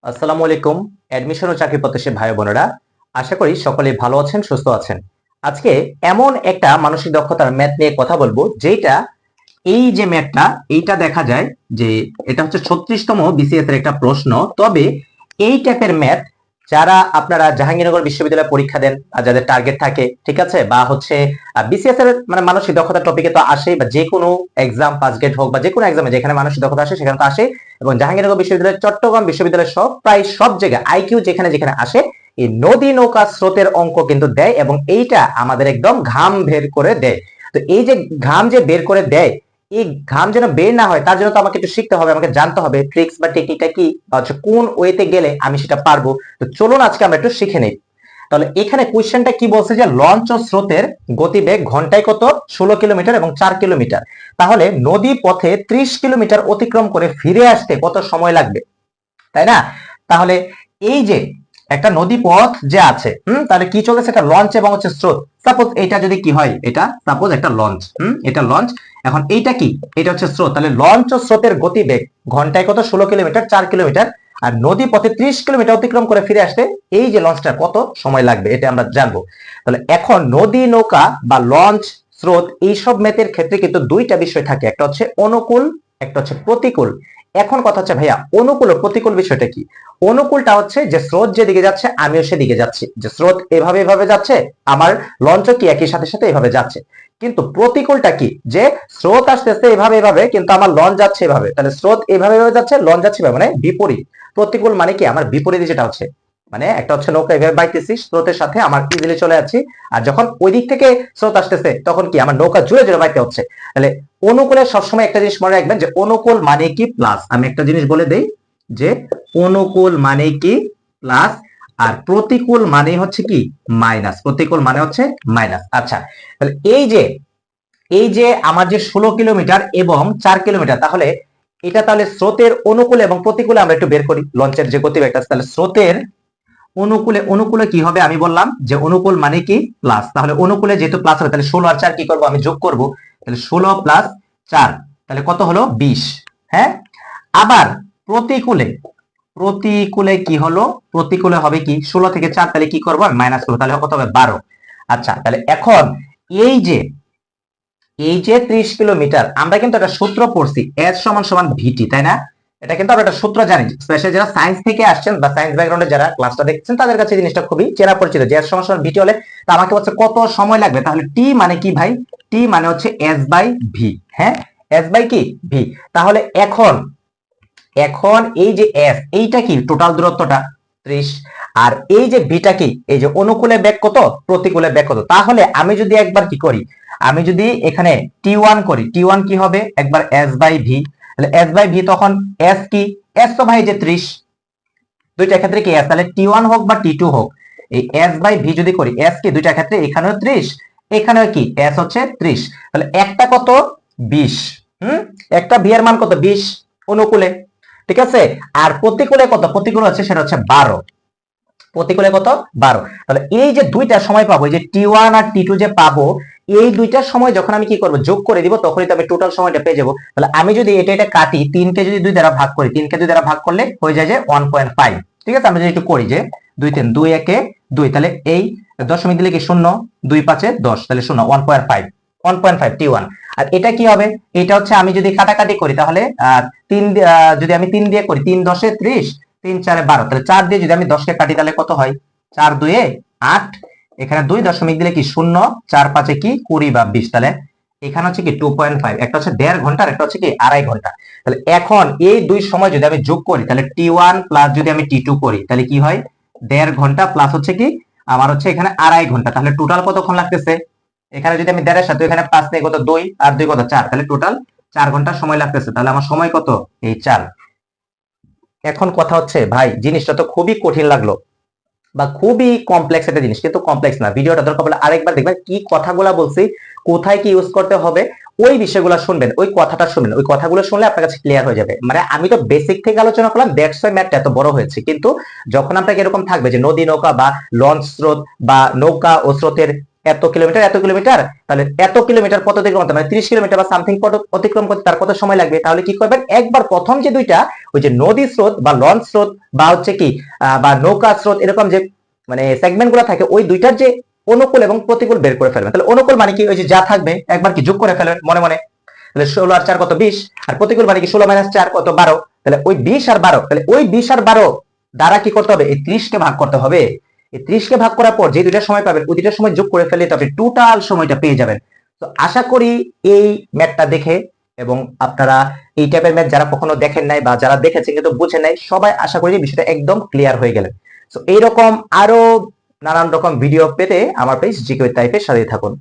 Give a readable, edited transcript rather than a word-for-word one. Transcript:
আসসালামু আলাইকুম। অ্যাডমিশন ও চাকরি প্রত্যাশী ভাই বোনেরা, আশা করি সকলেই ভালো আছেন, সুস্থ আছেন। আজকে এমন একটা মানসিক দক্ষতার ম্যাথ নিয়ে কথা বলবো, যেটা এই যে ম্যাথটা, এইটা দেখা যায় যে এটা হচ্ছে 36তম বিসিএস এর একটা প্রশ্ন। তবে এই টাইপের ম্যাথ যারা আপনারা জাহাঙ্গীরনগর বিশ্ববিদ্যালয়ে পরীক্ষা দেন আর যাদের টার্গেট থাকে, ঠিক আছে, বা হচ্ছে বিসিএস এর মানে মানসিক দক্ষতা টপিকে তো আসেই, বা যে কোনো এক্সাম পাস গেট হোক বা যে কোনো এক্সামে যেখানে মানসিক দক্ষতা আসে সেখানে তো আসে। এবং জাহাঙ্গীরনগর বিশ্ববিদ্যালয়, চট্টগ্রাম বিশ্ববিদ্যালয় সব প্রায় সব জায়গায় আইকিউ যেখানে যেখানে আসে, এই নদী নৌকা স্রোতের অঙ্ক কিন্তু দেয়, এবং এইটা আমাদের একদম ঘাম বের করে দেয়। তো এই যে ঘাম যে বের করে দেয়, এই ঘাম যেন বের না হয় তার জন্য তো আমাকে একটু শিখতে হবে, আমাকে জানতে হবে ট্রিক্স বা টেকনিকটা কি, বা হচ্ছে কোন ওয়েতে গেলে আমি সেটা পারবো। তো চলুন আজকে আমরা একটু শিখে নেই। তাহলে এখানে কোয়েশ্চেনটা কি বলছে, যে লঞ্চ ও স্রোতের গতিবেগ ঘন্টায় কত, 16 কিলোমিটার এবং 4 কিলোমিটার। তাহলে নদী পথে 30 কিলোমিটার অতিক্রম করে ফিরে আসতে কত সময় লাগবে, তাই না? তাহলে এই যে একটা নদী পথ যে আছে, তাহলে কি চলেছে, একটা লঞ্চ এবং হচ্ছে স্রোত। সাপোজ এটা যদি কি হয়, এটা সাপোজ একটা লঞ্চ, এটা লঞ্চ। এখন এইটা কি, এটা হচ্ছে স্রোত। তাহলে লঞ্চ ও স্রোতের গতিবেগ ঘন্টায় কত, 16 কিলোমিটার, 4 কিলোমিটার। আর নদী পথে 30 কিলোমিটার অতিক্রম করে ফিরে আসতে এই যে লঞ্চটা কত সময় লাগবে, এটা আমরা জানবো। তাহলে এখন নদী নৌকা বা লঞ্চ, স্রোত, এইসব ম্যাথের ক্ষেত্রে কিন্তু দুইটা বিষয় থাকে, একটা হচ্ছে অনুকূল, একটা হচ্ছে প্রতিকূল। এখন কথা হচ্ছে ভাইয়া, অনুকূল ও প্রতিকূল বিষয়টা কি? অনুকূলটা হচ্ছে যে স্রোত যেদিকে যাচ্ছে আমিও সেদিকে যাচ্ছি, যে স্রোত এভাবে এভাবে যাচ্ছে, আমার লঞ্চ কি একই সাথে সাথে এভাবে যাচ্ছে। কিন্তু প্রতিকূলটা কি, যে স্রোত আসতেছে এভাবে এভাবে কিন্তু আমার লঞ্চ যাচ্ছে এভাবে, তাহলে স্রোত এভাবে এভাবে যাচ্ছে, লঞ্চ যাচ্ছে এভাবে, মানে বিপরীত। প্রতিকূল মানে কি, আমার বিপরীতে যেটা হচ্ছে, মানে একটা হচ্ছে নৌকা এভাবে বাইতেছি, স্রোতের সাথে আমার ইজিলি চলে যাচ্ছি, আর যখন ওই দিক থেকে স্রোত আসতেছে তখন কি আমার নৌকা জুড়ে জুড়ে বাইতে হচ্ছে। তাহলে অনুকূলে সবসময় একটা জিনিস মনে রাখবেন, যে অনুকূল মানে কি প্লাস। আমি একটা জিনিস বলে দেই, যে অনুকূল মানে কি প্লাস, আর প্রতিকূল মানে হচ্ছে কি মাইনাস। প্রতিকূল মানে হচ্ছে মাইনাস। আচ্ছা, তাহলে এই যে আমার যে 16 কিলোমিটার এবং 4 কিলোমিটার, তাহলে এটা তাহলে স্রোতের অনুকূলে এবং প্রতিকূলে আমরা একটু বের করি লঞ্চের যে গতিবেগটা। তাহলে স্রোতের অনুকূলে, অনুকূলে কি হবে, আমি বললাম যে অনুকূল মানে কি প্লাস। তাহলে অনুকূলে যেহেতু প্লাস হবে, তাহলে 16 আর 4 কি করব, আমি যোগ করব। তাহলে 16 প্লাস 4, তাহলে কত হলো, 20। হ্যাঁ, আবার প্রতিকূলে, প্রতিকূলে কি হলো, প্রতিকূলে হবে কি, 16 থেকে 4 তাহলে কি করবো, আমি মাইনাস করবো, তাহলে কত হবে, 12। আচ্ছা, তাহলে এখন এই যে এই যে 30 কিলোমিটার, আমরা কিন্তু একটা সূত্র পড়ছি, এস সমান সমান ভিটি, তাই না? এটা কিন্তু আমরা একটা সূত্র জানি, স্পেশালি যারা সায়েন্স থেকে আসছেন বা সায়েন্স ব্যাকগ্রাউন্ডে যারা ক্লাসটা দেখছেন তাদের কাছে জিনিসটা খুবই চেনা পরিচিত, যে এস সমান সমান ভিটি হলে তা আমাকে বলছে কত সময় লাগবে। তাহলে টি মানে কি ভাই, টি মানে হচ্ছে এস বাই ভি। হ্যাঁ, এস বাই কি ভি। তাহলে এখন এখন এই যে এফ, এইটা কি টোটাল দূরত্বটা 30, আর এই যে ভিটা কি, এই যে অনুকূলে বেগ কত, প্রতিকূলে বেগ কত। তাহলে আমি যদি একবার কি করি, আমি যদি এখানে টি ওয়ান করি, টি ওয়ান কি হবে, একবার এস বাই ভি। তাহলে এস বাই ভি, তখন এস কি, এস তো ভাই যে 30, দুইটা ক্ষেত্রে কি এস, তাহলে টি ওয়ান হোক বা টি টু হোক, এই এস বাই ভি যদি করি, এস কি দুইটা ক্ষেত্রে, এখানেও 30, এখানেও কি এস হচ্ছে 30, তাহলে একটা কত, 20। একটা ভি এর মান কত, 20 অনুকূলে, ঠিক আছে। আর প্রতিকূলে কত, প্রতিকূলে হচ্ছে সেটা হচ্ছে 12, প্রতিকূলে কত, 12। তাহলে এই যে দুইটা সময় পাবো, এই যে টি ওয়ান আর টি টু যে পাবো, এই দুইটার সময় যখন আমি কি করবো, যোগ করে দিব, তখনই তো আমি টোটাল সময়টা পেয়ে যাবো। তাহলে আমি যদি এটা এটা কাটি, 3 কে যদি 2 দ্বারা ভাগ করি, 3 কে 2 দ্বারা ভাগ করলে হয়ে যায় যে 1.5, ঠিক আছে। আমি যদি একটু করি, যে 2 3 2 একে 2, তাহলে এই দশমিক দিলে কি শূন্য, 2 5 10, তাহলে শূন্য, 1.5, 1.5 টি ওয়ান। আর এটা কি হবে, এটা হচ্ছে আমি যদি কাটাকাটি করি, তাহলে 3 যদি আমি 3 দিয়ে করি, 3 10 30, 3 4 12, তাহলে 4 দিয়ে যদি আমি 10 কে কাটি তাহলে কত হয়, 4 2 8, এখানে 2 দশমিক দিলে কি শূন্য, 4 5 কি 20 বা 20, তাহলে এখানে হচ্ছে কি 2.5, একটা হচ্ছে 1.5 ঘন্টা আর একটা হচ্ছে কি 2.5 ঘন্টা। তাহলে এখন এই দুই সময় যদি আমি যোগ করি, তাহলে টি ওয়ান প্লাস যদি আমি টি টু করি, তাহলে কি হয়, 1.5 ঘন্টা প্লাস হচ্ছে কি আমার হচ্ছে এখানে 2.5 ঘন্টা। তাহলে টোটাল কতক্ষণ লাগতেছে, এখানে যদি আমি 1.5 এর সাথে এখানে 5 নেই, কত 2 আর 2 কত 4, তাহলে টোটাল 4 ঘন্টা সময় লাগতেছে। তাহলে আমার সময় কত, এই 4। এখন কথা হচ্ছে ভাই, জিনিসটা তো খুবই কঠিন লাগলো বা খুবই কমপ্লেক্স একটা জিনিস, কিন্তু কমপ্লেক্স না। ভিডিওটা দরকার পড়লে আরেকবার দেখবেন, কি কথাগুলো বলছি, কোথায় কি ইউজ করতে হবে, ওই বিষয়গুলো শুনবেন, ওই কথাটা শুনবেন, ওই কথাগুলো শুনলে আপনার কাছে ক্লিয়ার হয়ে যাবে। মানে আমি তো বেসিক থেকে আলোচনা করলাম, দ্যাটস ওয়াই ম্যাথটা এত বড় হয়েছে। কিন্তু যখন আপনাকে এরকম থাকবে যে নদী নৌকা বা লঞ্চ স্রোত বা নৌকা ও স্রোতের এত কিলোমিটার এত কিলোমিটার, তাহলে এত কিলোমিটার পথ অতিক্রম করতে মানে 30 কিলোমিটার বা সামথিং পথ অতিক্রম করতে তার কত সময় লাগবে? তাহলে কি করবেন, একবার প্রথম যে দুইটা ওই যে নদী স্রোত বা লঞ্চ স্রোত বা হচ্ছে কি বা নৌকা স্রোত এরকম যে মানে সেগমেন্ট গুলো থাকে, ওই দুইটার যে অনুকূল এবং প্রতিকূল বের করে ফেলবেন। তাহলে অনুকূল মানে কি, ওই যে যা থাকবে একবার কি যোগ করে ফেলবেন মনে মনে, তাহলে 16 আর 4 কত 20, আর প্রতিকূল মানে কি 16 মাইনাস 4 কত 12, তাহলে ওই 20 আর 12, তাহলে ওই 20 আর 12 দ্বারা কি করতে হবে, এই 30 কে ভাগ করতে হবে। এই 30 কে ভাগ করার পর যে দুইটা সময় পাবেন ওই দুইটা সময় যোগ করে ফেললে তো আপনি টোটাল সময়টা পেয়ে যাবেন। তো আশা করি এই ম্যাথটা দেখে এবং আপনারা এই টাইপের ম্যাথ যারা কখনো দেখেন নাই বা যারা দেখেছেন কিন্তু বুঝেন নাই, সবাই আশা করি বিষয়টা একদম ক্লিয়ার হয়ে গেলেন। তো এইরকম আরো নানান রকম ভিডিও পেতে আমার পেজ জিকে উইথ তাইফের সাথে থাকুন।